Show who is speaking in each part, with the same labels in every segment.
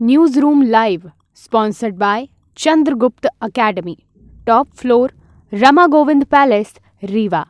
Speaker 1: Newsroom Live, sponsored by Chandragupta Academy, top floor, Rama Govind Palace, Rewa.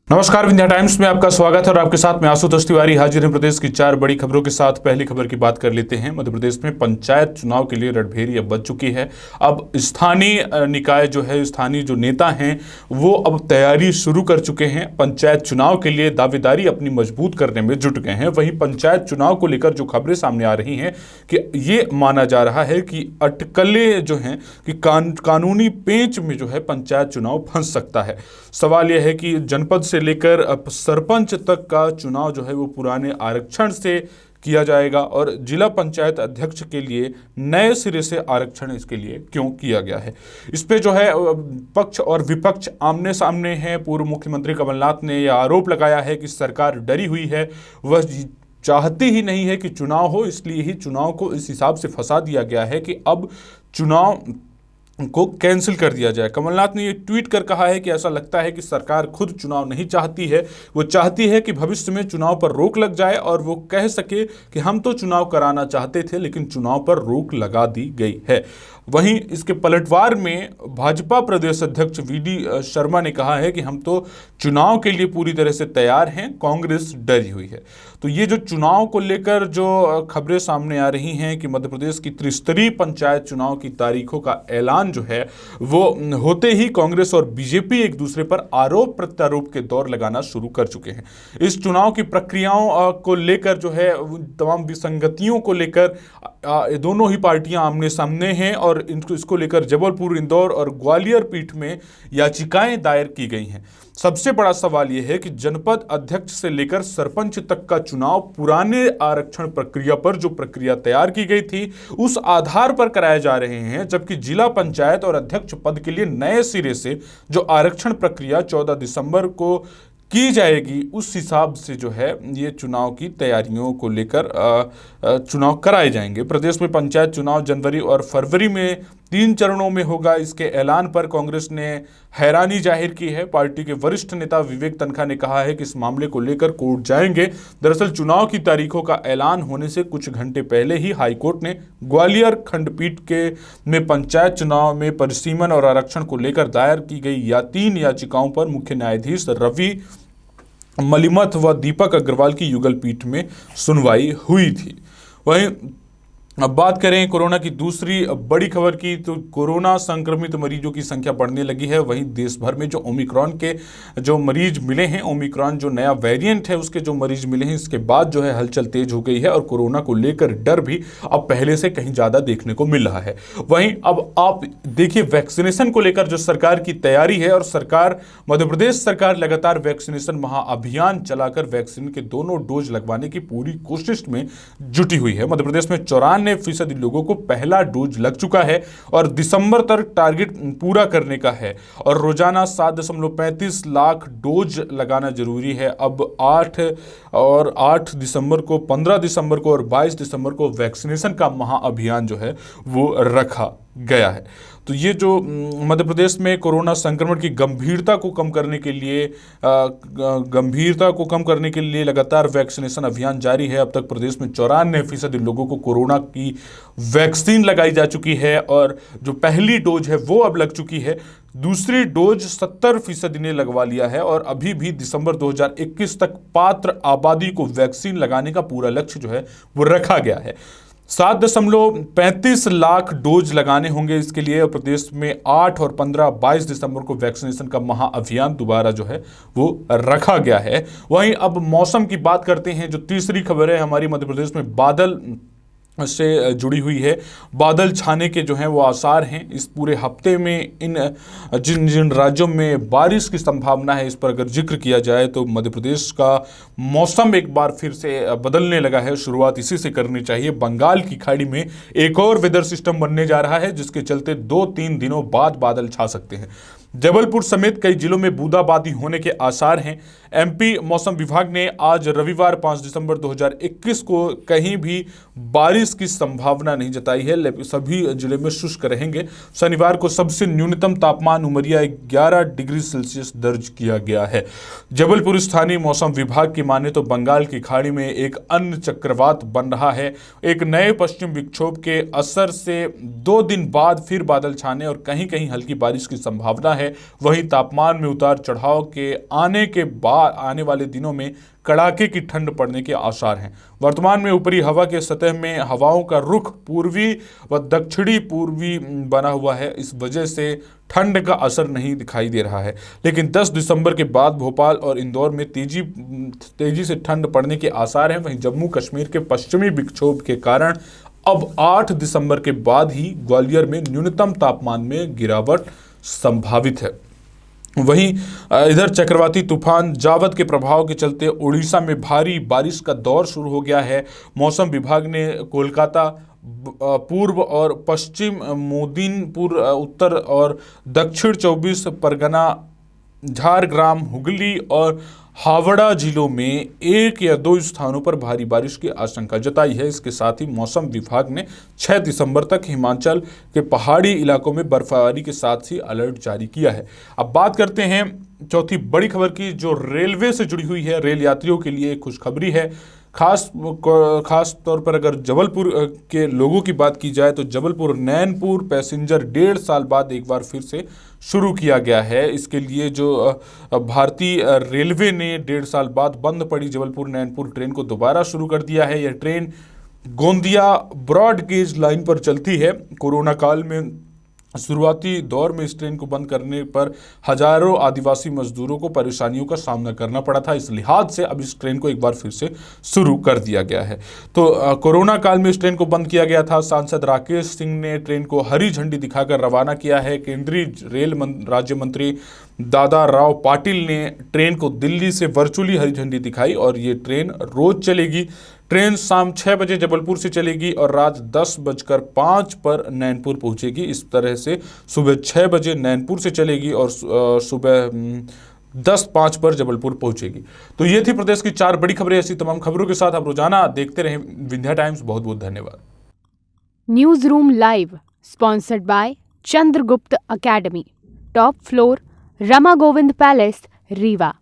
Speaker 2: नमस्कार, Vindhya times में आपका स्वागत है और आपके साथ में आशुतोष तिवारी हाजिर हैं प्रदेश की 4 बड़ी खबरों के साथ। पहली खबर की बात कर लेते हैं। मध्य प्रदेश में पंचायत चुनाव के लिए रणभेरी अब बज चुकी है। अब स्थानीय निकाय जो है, स्थानीय जो नेता हैं वो अब तैयारी शुरू कर चुके हैं। पंचायत चुनाव के लिए दावेदारी अपनी मजबूत करने में जुट गए हैं। वहीं पंचायत चुनाव को लेकर जो खबरें सामने आ रही हैं कि ये माना जा रहा है कि अटकलें जो हैं कि कानूनी पेंच में जो है पंचायत चुनाव फंस सकता है। सवाल यह है कि जनपद से लेकर सरपंच तक का चुनाव जो है वो पुराने आरक्षण से किया जाएगा और जिला पंचायत अध्यक्ष के लिए नए सिरे से आरक्षण इसके लिए क्यों किया गया है। इस पे जो है पक्ष और विपक्ष आमने सामने हैं। पूर्व मुख्यमंत्री कमलनाथ ने यह आरोप लगाया है कि सरकार डरी हुई है, वह चाहती ही नहीं है कि चुनाव हो, इसलिए ही चुनाव को इस हिसाब से फंसा दिया गया है कि अब चुनाव को कैंसिल कर दिया जाए। कमलनाथ ने ये ट्वीट कर कहा है कि ऐसा लगता है कि सरकार खुद चुनाव नहीं चाहती है, वो चाहती है कि भविष्य में चुनाव पर रोक लग जाए और वो कह सके कि हम तो चुनाव कराना चाहते थे लेकिन चुनाव पर रोक लगा दी गई है। वहीं इसके पलटवार में भाजपा प्रदेश अध्यक्ष वीडी शर्मा ने कहा है कि हम तो चुनाव के लिए पूरी तरह से तैयार हैं, कांग्रेस डरी हुई है। तो ये जो चुनाव को लेकर जो खबरें सामने आ रही हैं कि मध्य प्रदेश की त्रिस्तरीय पंचायत चुनाव की तारीखों का ऐलान जो है वो होते ही कांग्रेस और बीजेपी एक दूसरे पर आरोप प्रत्यारोप के दौर लगाना शुरू कर चुके हैं। इस चुनाव की प्रक्रियाओं को लेकर जो है तमाम विसंगतियों को लेकर दोनों ही पार्टियां आमने सामने हैं और इसको लेकर जबलपुर, इंदौर और ग्वालियर पीठ में याचिकाएं दायर की गई हैं। सबसे बड़ा सवाल यह है कि जनपद अध्यक्ष से लेकर सरपंच तक का चुनाव पुराने आरक्षण प्रक्रिया पर, जो प्रक्रिया तैयार की गई थी उस आधार पर कराए जा रहे हैं, जबकि जिला पंचायत और अध्यक्ष पद के लिए नए सिरे से जो आरक्षण प्रक्रिया 14 दिसंबर को की जाएगी उस हिसाब से जो है ये चुनाव की तैयारियों को लेकर चुनाव कराए जाएंगे। प्रदेश में पंचायत चुनाव जनवरी और फरवरी में 3 चरणों में होगा। इसके ऐलान पर कांग्रेस ने हैरानी जाहिर की है। पार्टी के वरिष्ठ नेता विवेक तन्खा ने कहा है कि इस मामले को लेकर कोर्ट जाएंगे। दरअसल चुनाव की तारीखों का ऐलान होने से कुछ घंटे पहले ही हाईकोर्ट ने ग्वालियर खंडपीठ में पंचायत चुनाव में परिसीमन और आरक्षण को लेकर दायर की गई 3 याचिकाओं पर मुख्य न्यायाधीश रवि मलिमथ व दीपक अग्रवाल की युगल पीठ में सुनवाई हुई थी। वहीं अब बात करें कोरोना की दूसरी बड़ी खबर की, तो कोरोना संक्रमित मरीजों की संख्या बढ़ने लगी है। वहीं देश भर में जो ओमिक्रॉन के जो मरीज मिले हैं, ओमिक्रॉन जो नया वेरिएंट है उसके जो मरीज मिले हैं, इसके बाद जो है हलचल तेज हो गई है और कोरोना को लेकर डर भी अब पहले से कहीं ज़्यादा देखने को मिल रहा है। वहीं अब आप देखिए वैक्सीनेशन को लेकर जो सरकार की तैयारी है और मध्य प्रदेश सरकार लगातार वैक्सीनेशन महाअभियान चलाकर वैक्सीन के दोनों डोज लगवाने की पूरी कोशिश में जुटी हुई है। मध्य प्रदेश में 94% लोगों को पहला डोज लग चुका है और दिसंबर तक टारगेट पूरा करने का है और रोजाना 7.35 लाख डोज लगाना जरूरी है। अब 8 दिसंबर को, 15 दिसंबर को और 22 दिसंबर को वैक्सीनेशन का महाअभियान जो है वो रखा गया है। तो ये जो मध्य प्रदेश में कोरोना संक्रमण की गंभीरता को कम करने के लिए लगातार वैक्सीनेशन अभियान जारी है। अब तक प्रदेश में 94% लोगों को कोरोना की वैक्सीन लगाई जा चुकी है और जो पहली डोज है वो अब लग चुकी है। दूसरी डोज 70% ने लगवा लिया है और अभी भी दिसंबर 2021 तक पात्र आबादी को वैक्सीन लगाने का पूरा लक्ष्य जो है वो रखा गया है। 7.35 लाख डोज लगाने होंगे इसके लिए। प्रदेश में 8 और 15-22 दिसंबर को वैक्सीनेशन का महाअभियान दोबारा जो है वो रखा गया है। वहीं अब मौसम की बात करते हैं। जो तीसरी खबर है हमारी, मध्य प्रदेश में बादल से जुड़ी हुई है। बादल छाने के जो हैं वो आसार हैं। इस पूरे हफ्ते में जिन जिन राज्यों में बारिश की संभावना है इस पर अगर जिक्र किया जाए तो मध्य प्रदेश का मौसम एक बार फिर से बदलने लगा है। शुरुआत इसी से करनी चाहिए। बंगाल की खाड़ी में एक और वेदर सिस्टम बनने जा रहा है जिसके चलते 2-3 दिनों बाद बादल छा सकते हैं। जबलपुर समेत कई जिलों में बूंदाबांदी होने के आसार हैं। एमपी मौसम विभाग ने आज रविवार 5 दिसंबर 2021 को कहीं भी बारिश की संभावना नहीं जताई है, लेकिन सभी जिले में शुष्क रहेंगे। शनिवार को सबसे न्यूनतम तापमान उमरिया 11 डिग्री सेल्सियस दर्ज किया गया है। जबलपुर स्थानीय मौसम विभाग की माने तो बंगाल की खाड़ी में एक अन्य चक्रवात बन रहा है। एक नए पश्चिम विक्षोभ के असर से 2 दिन बाद फिर बादल छाने और कहीं कहीं हल्की बारिश की संभावना है। वहीं तापमान में उतार चढ़ाव के आने वाले दिनों में कड़ाके की ठंड पड़ने के आसार हैं। वर्तमान में ऊपरी हवा के सतह में हवाओं का रुख पूर्वी व दक्षिणी पूर्वी बना हुआ है। इस वजह से ठंड का असर नहीं दिखाई दे रहा है, लेकिन 10 दिसंबर के बाद भोपाल और इंदौर में तेजी से ठंड पड़ने के आसार हैं। वहीं जम्मू कश्मीर के पश्चिमी विक्षोभ के कारण अब 8 दिसंबर के बाद ही ग्वालियर में न्यूनतम तापमान में गिरावट संभावित है। वहीं इधर चक्रवाती तूफान जावद के प्रभाव के चलते उड़ीसा में भारी बारिश का दौर शुरू हो गया है। मौसम विभाग ने कोलकाता, पूर्व और पश्चिम मेदिनीपुर, उत्तर और दक्षिण 24 परगना, झारग्राम, हुगली और हावड़ा जिलों में 1 या 2 स्थानों पर भारी बारिश की आशंका जताई है। इसके साथ ही मौसम विभाग ने 6 दिसंबर तक हिमाचल के पहाड़ी इलाकों में बर्फबारी के साथ ही अलर्ट जारी किया है। अब बात करते हैं चौथी बड़ी खबर की, जो रेलवे से जुड़ी हुई है। रेल यात्रियों के लिए खुशखबरी है। खास तौर पर अगर जबलपुर के लोगों की बात की जाए तो जबलपुर नैनपुर पैसेंजर 1.5 साल बाद एक बार फिर से शुरू किया गया है। इसके लिए जो भारतीय रेलवे ने 1.5 साल बाद बंद पड़ी जबलपुर नैनपुर ट्रेन को दोबारा शुरू कर दिया है। यह train Gondia broad gauge line पर चलती है। कोरोना काल में शुरुआती दौर में इस ट्रेन को बंद करने पर हजारों आदिवासी मजदूरों को परेशानियों का सामना करना पड़ा था। इस लिहाज से अब इस ट्रेन को एक बार फिर से शुरू कर दिया गया है। तो कोरोना काल में इस ट्रेन को बंद किया गया था। सांसद राकेश सिंह ने ट्रेन को हरी झंडी दिखाकर रवाना किया है। केंद्रीय रेल राज्य मंत्री दादा राव पाटिल ने ट्रेन को दिल्ली से वर्चुअली हरी झंडी दिखाई और ये ट्रेन रोज चलेगी। ट्रेन शाम 6 बजे जबलपुर से चलेगी और रात 10:05 पर नैनपुर पहुंचेगी। इस तरह से सुबह 6 बजे नैनपुर से चलेगी और सुबह 10:05 पर जबलपुर पहुंचेगी। तो ये थी प्रदेश की 4 बड़ी खबरें। ऐसी तमाम खबरों के साथ आप रोजाना देखते रहें विंध्या टाइम्स। बहुत बहुत धन्यवाद।
Speaker 1: News room live sponsored by Chandragupta academy, top floor, Rama Govind palace, Rewa.